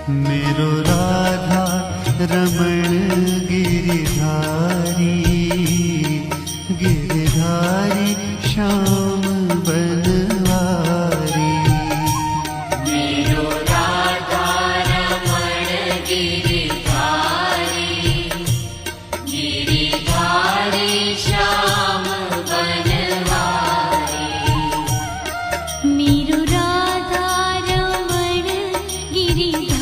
मेरो राधा रमण गिरिधारी, गिरिधारी श्याम बनवारी। मेरो राधा रमण गिरिधारी, गिरिधारी श्याम बनवारी। मेरो राधा रमण गिरिधारी,